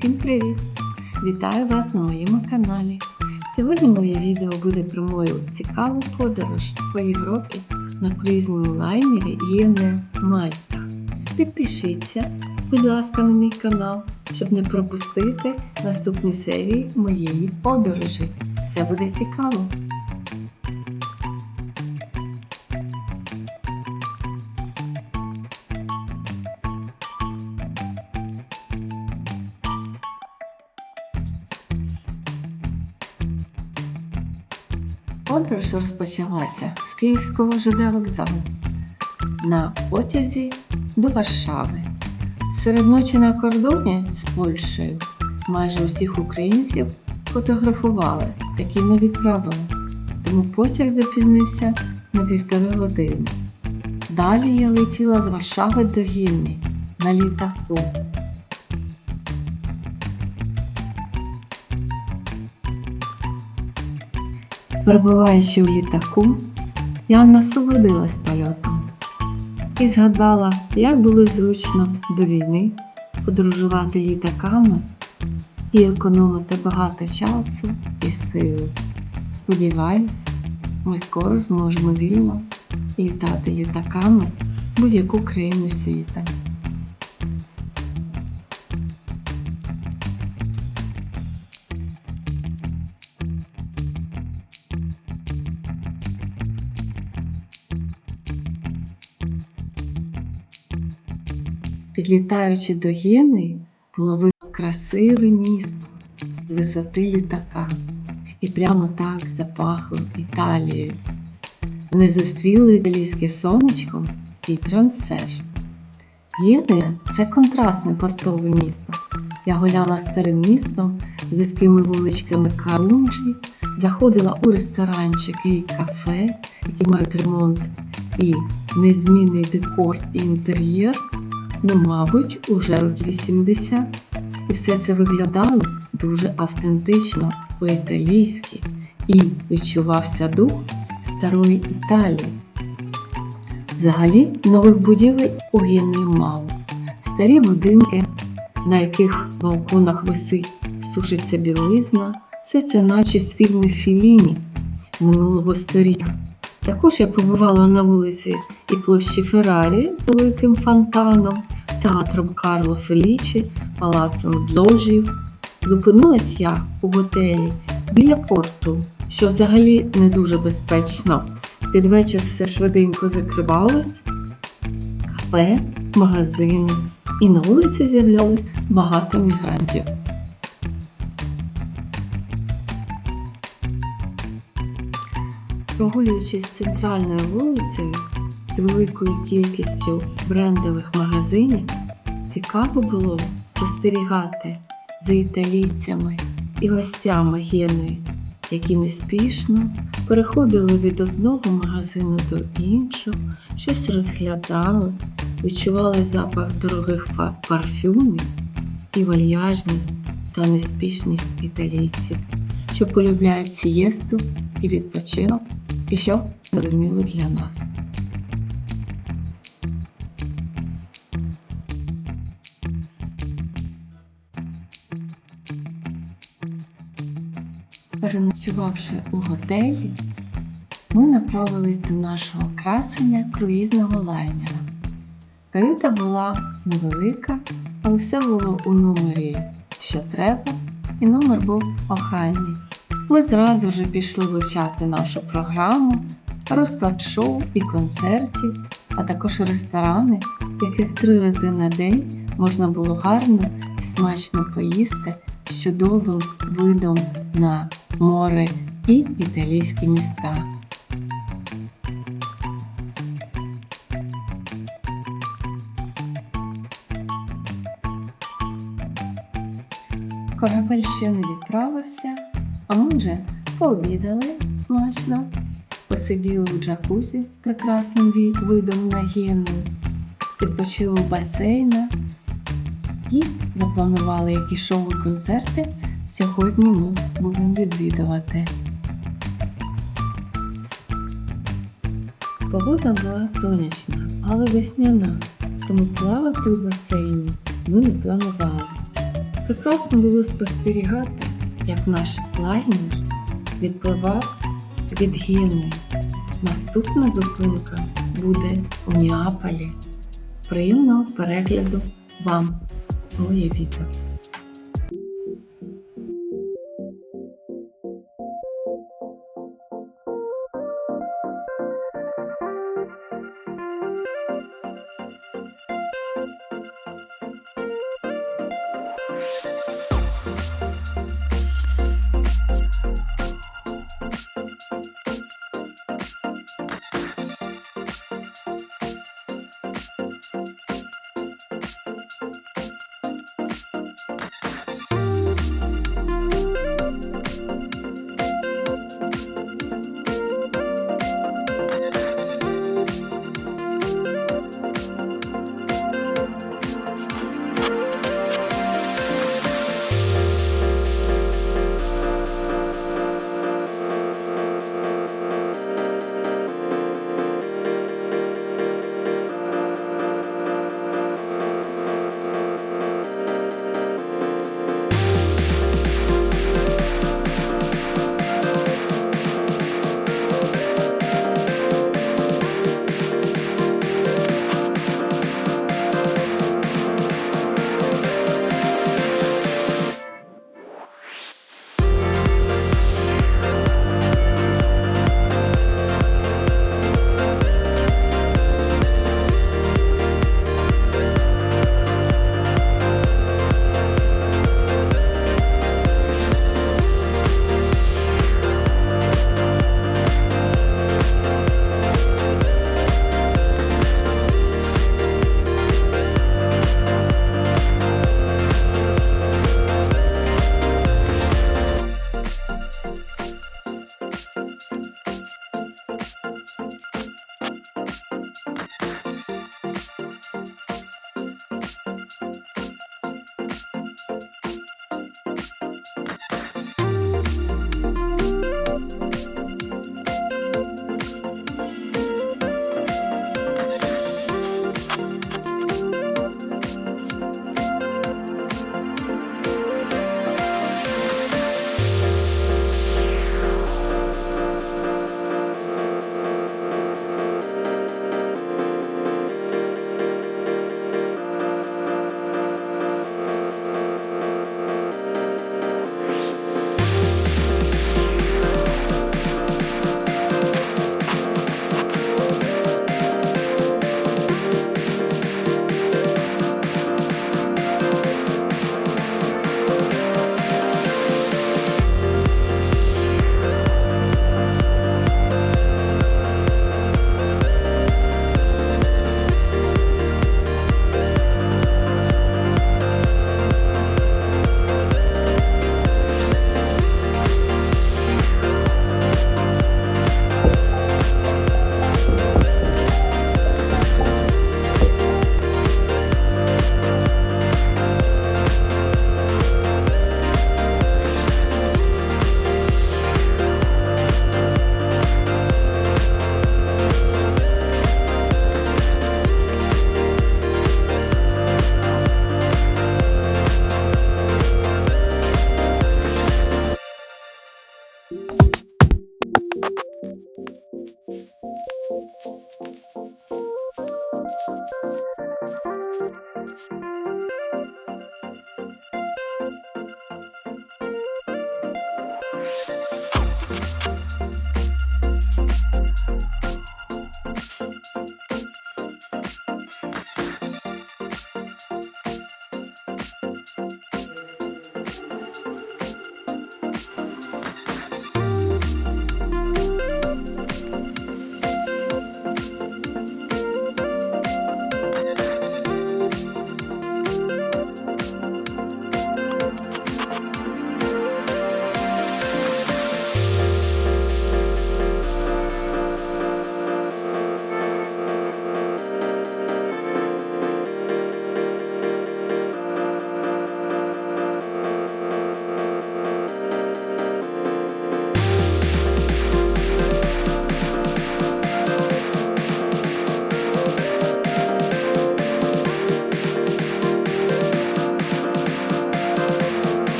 Усім привіт! Вітаю вас на моєму каналі. Сьогодні моє відео буде про мою цікаву подорож по Європі на круїзному лайнері Генуя Мальта. Підпишіться, будь ласка, на мій канал, щоб не пропустити наступні серії моєї подорожі. Це буде цікаво! Подорож розпочалася з Київського ЖД вокзалу на потязі до Варшави. Серед ночі на кордоні з Польщею майже усіх українців фотографували, такі не відправили, тому потяг запізнився на 1,5 години. Далі я летіла з Варшави до Генуї на літаку. Перебуваючи в літаку, я насолодилась польотом і згадала, як було зручно до війни подорожувати літаками і економити багато часу і сили. Сподіваюсь, ми скоро зможемо вільно літати літаками в будь-яку країну світу. Підлітаючи до Генуї, було видно красиве місто з висоти літака. І прямо так запахло Італією. Мене зустріли італійське сонечко і трансфер. Генуя – це контрастне портове місто. Я гуляла старим містом з вузькими вуличками Карунджі, заходила у ресторанчики і кафе, які мають ремонт і незмінний декор і інтер'єр. Мабуть, уже років 80. І все це виглядало дуже автентично, по-італійськи, і відчувався дух старої Італії. Взагалі, нових будівель у Генуї мало. Старі будинки, на яких балконах висить, сушиться білизна, все це наче з фільмів Фелліні минулого століття. Також я побувала на вулиці і площі Феррарі з великим фонтаном, театром Карло Фелічі, палацом Джорджів. Зупинилась я у готелі біля порту, що взагалі не дуже безпечно. Під вечір все швиденько закривалось, кафе, магазини, і на вулиці з'являлось багато мігрантів. Прогулюючись центральною вулицею з великою кількістю брендових магазинів, цікаво було спостерігати за італійцями і гостями Генуї, які неспішно переходили від одного магазину до іншого, щось розглядали, відчували запах дорогих парфюмів і вальяжність та неспішність італійців, що полюбляють сієсту і відпочинок, і що зрозуміло для нас. Переночувавши у готелі, ми направились до нашого красення круїзного лайнера. Каюта була невелика, але все було у номері, що треба, і номер був охайний. Ми зразу ж пішли вивчати нашу програму, розклад шоу і концертів, а також ресторани, в яких 3 рази на день можна було гарно і смачно поїсти з чудовим видом на море і італійські міста. Корабель ще не відправився, а ми вже пообідали смачно, посиділи у джакузі з прекрасним видом на Геную, відпочили у басейнах і запланували, які шоу і концерти сьогодні ми будемо відвідувати. Погода була сонячна, але весняна, тому плавати у басейні ми не планували. Прекрасно було спостерігати, як наш лайнер відпливав від Генуї. Наступна зупинка буде у Неаполі. Приємного перегляду вам моє відео.